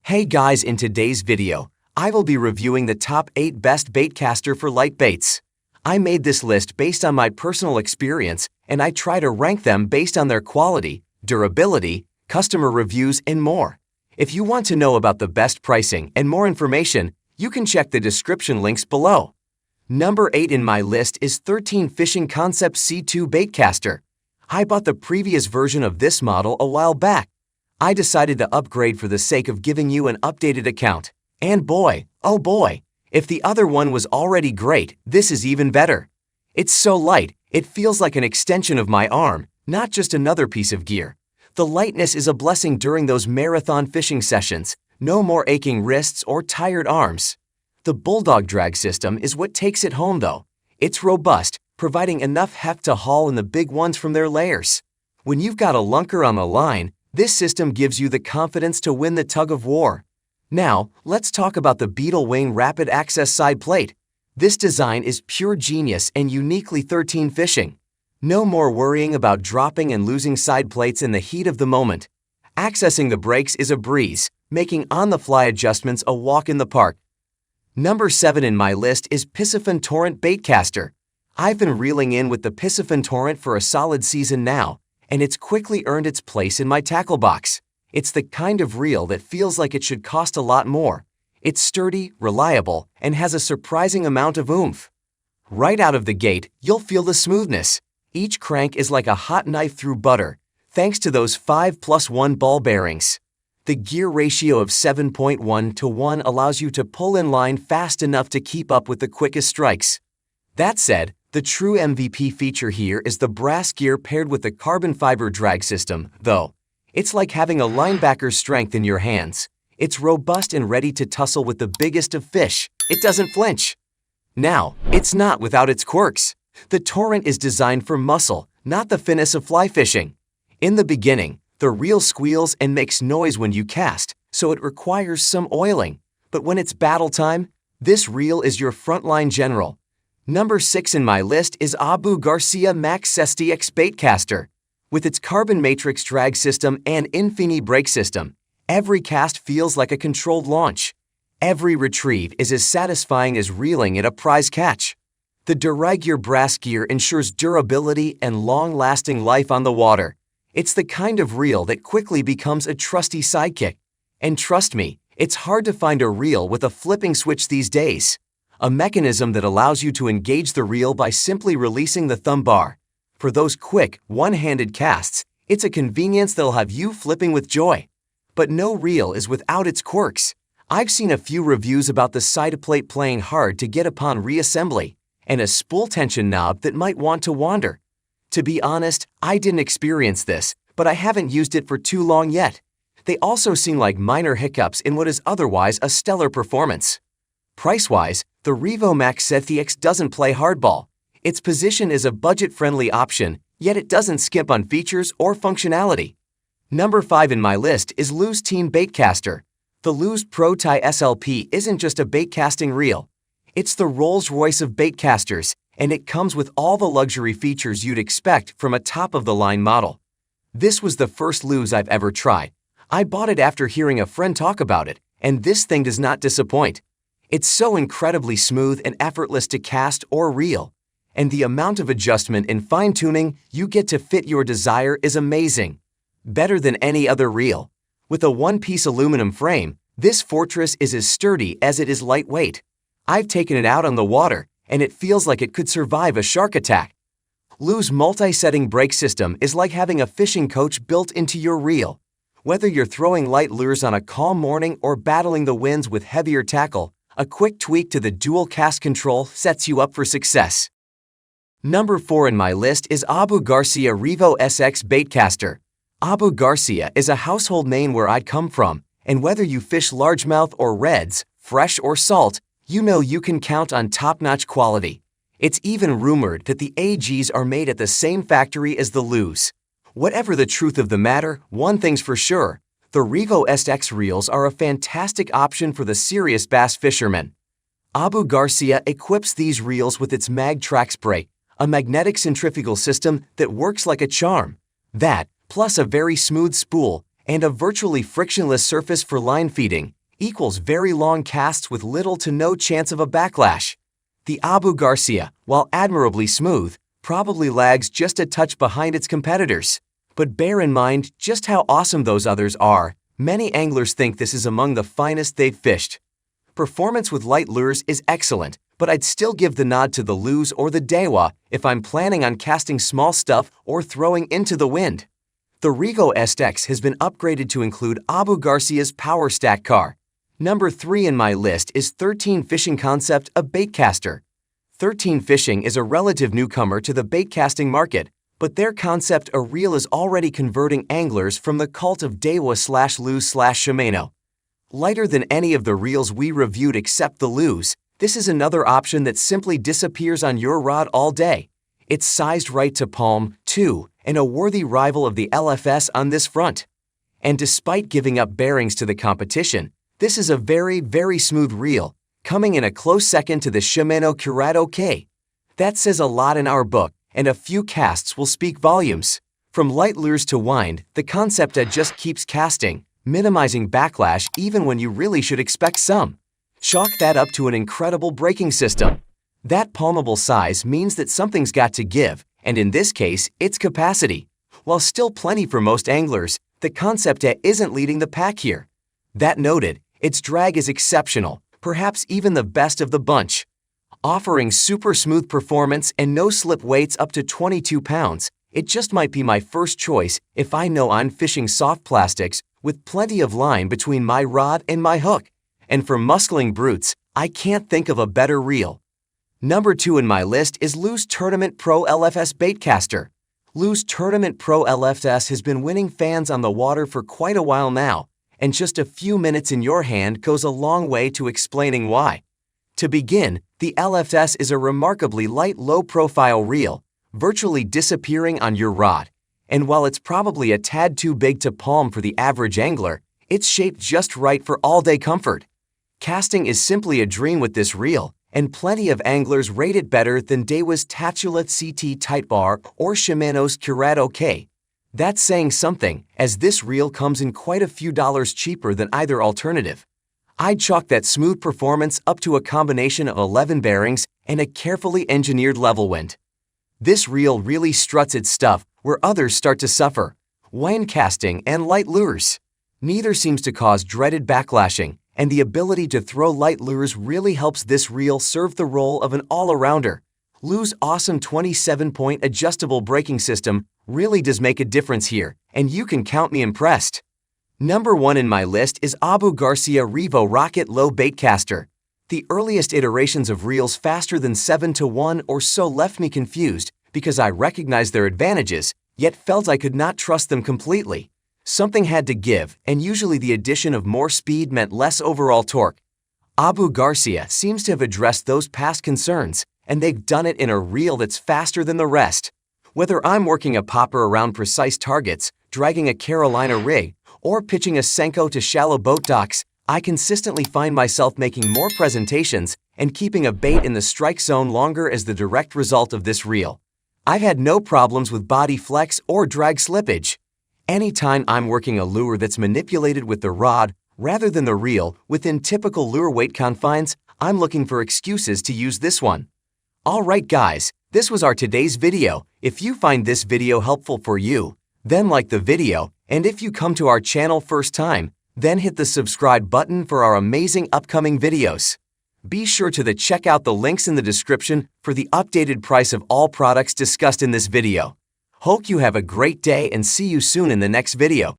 Hey guys, in today's video, I will be reviewing the top 8 best baitcaster for light baits. I made this list based on my personal experience, and I try to rank them based on their quality, durability, customer reviews, and more. If you want to know about the best pricing and more information, you can check the description links below. Number 8 in my list is 13 Fishing Concept C2 Baitcaster. I bought the previous version of this model a while back. I decided to upgrade for the sake of giving you an updated account. And boy, oh boy, if the other one was already great, this is even better. It's so light, it feels like an extension of my arm, not just another piece of gear. The lightness is a blessing during those marathon fishing sessions. No more aching wrists or tired arms. The Bulldog drag system is what takes it home though. It's robust, providing enough heft to haul in the big ones from their layers. When you've got a lunker on the line, this system gives you the confidence to win the tug of war. Now, let's talk about the Beetle Wing Rapid Access Side Plate. This design is pure genius and uniquely 13 fishing. No more worrying about dropping and losing side plates in the heat of the moment. Accessing the brakes is a breeze, making on-the-fly adjustments a walk in the park. Number 7 in my list is PISEN Torrent Baitcaster. I've been reeling in with the PISEN Torrent for a solid season now, and it's quickly earned its place in my tackle box. It's the kind of reel that feels like it should cost a lot more. It's sturdy, reliable, and has a surprising amount of oomph. Right out of the gate, you'll feel the smoothness. Each crank is like a hot knife through butter, thanks to those 5+1 ball bearings. The gear ratio of 7.1 to 1 allows you to pull in line fast enough to keep up with the quickest strikes. That said, the true MVP feature here is the brass gear paired with the carbon fiber drag system, though. It's like having a linebacker's strength in your hands. It's robust and ready to tussle with the biggest of fish. It doesn't flinch. Now, it's not without its quirks. The Torrent is designed for muscle, not the finesse of fly fishing. In the beginning, the reel squeals and makes noise when you cast, so it requires some oiling. But when it's battle time, this reel is your frontline general. Number 6 in my list is Garcia Max SX Baitcaster. With its carbon matrix drag system and Infini brake system, every cast feels like a controlled launch. Every retrieve is as satisfying as reeling at a prize catch. The Duragear brass gear ensures durability and long-lasting life on the water. It's the kind of reel that quickly becomes a trusty sidekick. And trust me, it's hard to find a reel with a flipping switch these days. A mechanism that allows you to engage the reel by simply releasing the thumb bar. For those quick, one-handed casts, it's a convenience that'll have you flipping with joy. But no reel is without its quirks. I've seen a few reviews about the side plate playing hard to get upon reassembly, and a spool tension knob that might want to wander. To be honest, I didn't experience this, but I haven't used it for too long yet. They also seem like minor hiccups in what is otherwise a stellar performance. Price-wise, the Revo Max SX doesn't play hardball. Its position is a budget-friendly option, yet it doesn't skimp on features or functionality. Number 5 in my list is Lew's Team Baitcaster. The Lew's Pro Tie SLP isn't just a baitcasting reel. It's the Rolls-Royce of baitcasters, and it comes with all the luxury features you'd expect from a top-of-the-line model. This was the first Lew's I've ever tried. I bought it after hearing a friend talk about it, and this thing does not disappoint. It's so incredibly smooth and effortless to cast or reel, and the amount of adjustment and fine-tuning you get to fit your desire is amazing. Better than any other reel. With a one-piece aluminum frame, this fortress is as sturdy as it is lightweight. I've taken it out on the water, and it feels like it could survive a shark attack. Lew's multi-setting brake system is like having a fishing coach built into your reel. Whether you're throwing light lures on a calm morning or battling the winds with heavier tackle, a quick tweak to the dual cast control sets you up for success. Number 4 in my list is Garcia Revo SX Baitcaster. Garcia is a household name where I'd come from, and whether you fish largemouth or reds, fresh or salt, you know you can count on top-notch quality. It's even rumored that the AGs are made at the same factory as the Lew's. Whatever the truth of the matter, one thing's for sure. The Revo SX reels are a fantastic option for the serious bass fisherman. Garcia equips these reels with its MagTrax brake, a magnetic centrifugal system that works like a charm. That, plus a very smooth spool and a virtually frictionless surface for line feeding, equals very long casts with little to no chance of a backlash. The Abu Garcia, while admirably smooth, probably lags just a touch behind its competitors. But bear in mind just how awesome those others are. Many anglers think this is among the finest they've fished. Performance with light lures is excellent, but I'd still give the nod to the Luz or the Dewa if I'm planning on casting small stuff or throwing into the wind. The Revo SX has been upgraded to include Abu Garcia's Power Stack car. Number 3 in my list is 13 Fishing Concept, a Baitcaster. 13 Fishing is a relative newcomer to the baitcasting market, but their concept a reel is already converting anglers from the cult of Dewa/Luz/Shimano. Lighter than any of the reels we reviewed except the Luz, this is another option that simply disappears on your rod all day. It's sized right to palm, too, and a worthy rival of the LFS on this front. And despite giving up bearings to the competition, this is a very, very smooth reel, coming in a close second to the Shimano Curado K. That says a lot in our book, and a few casts will speak volumes. From light lures to wind, the concept just keeps casting, minimizing backlash even when you really should expect some. Chalk that up to an incredible braking system. That palmable size means that something's got to give, and in this case, it's capacity. While still plenty for most anglers, the concept isn't leading the pack here. That noted, its drag is exceptional, perhaps even the best of the bunch. Offering super smooth performance and no-slip weights up to 22 pounds, it just might be my first choice if I know I'm fishing soft plastics with plenty of line between my rod and my hook. And for muscling brutes, I can't think of a better reel. Number 2 in my list is Luz Tournament Pro LFS Baitcaster. Luz Tournament Pro LFS has been winning fans on the water for quite a while now, and just a few minutes in your hand goes a long way to explaining why. To begin, the LFS is a remarkably light, low-profile reel, virtually disappearing on your rod. And while it's probably a tad too big to palm for the average angler, it's shaped just right for all-day comfort. Casting is simply a dream with this reel, and plenty of anglers rate it better than Dewa's Tatula CT Tight Bar or Shimano's Curado K. That's saying something, as this reel comes in quite a few dollars cheaper than either alternative. I'd chalk that smooth performance up to a combination of 11 bearings and a carefully engineered level wind. This reel really struts its stuff where others start to suffer: wind casting and light lures. Neither seems to cause dreaded backlashing, and the ability to throw light lures really helps this reel serve the role of an all-arounder. Luz's awesome 27-point adjustable braking system really does make a difference here, and you can count me impressed. Number 1 in my list is Abu Garcia Revo Rocket Low Baitcaster. The earliest iterations of reels faster than 7-to-1 or so left me confused because I recognized their advantages, yet felt I could not trust them completely. Something had to give, and usually the addition of more speed meant less overall torque. Abu Garcia seems to have addressed those past concerns, and they've done it in a reel that's faster than the rest. Whether I'm working a popper around precise targets, dragging a Carolina rig, or pitching a Senko to shallow boat docks, I consistently find myself making more presentations and keeping a bait in the strike zone longer as the direct result of this reel. I've had no problems with body flex or drag slippage. Anytime I'm working a lure that's manipulated with the rod rather than the reel within typical lure weight confines, I'm looking for excuses to use this one. Alright guys, this was our today's video. If you find this video helpful for you, then like the video, and if you come to our channel first time, then hit the subscribe button for our amazing upcoming videos. Be sure to check out the links in the description for the updated price of all products discussed in this video. Hope you have a great day and see you soon in the next video.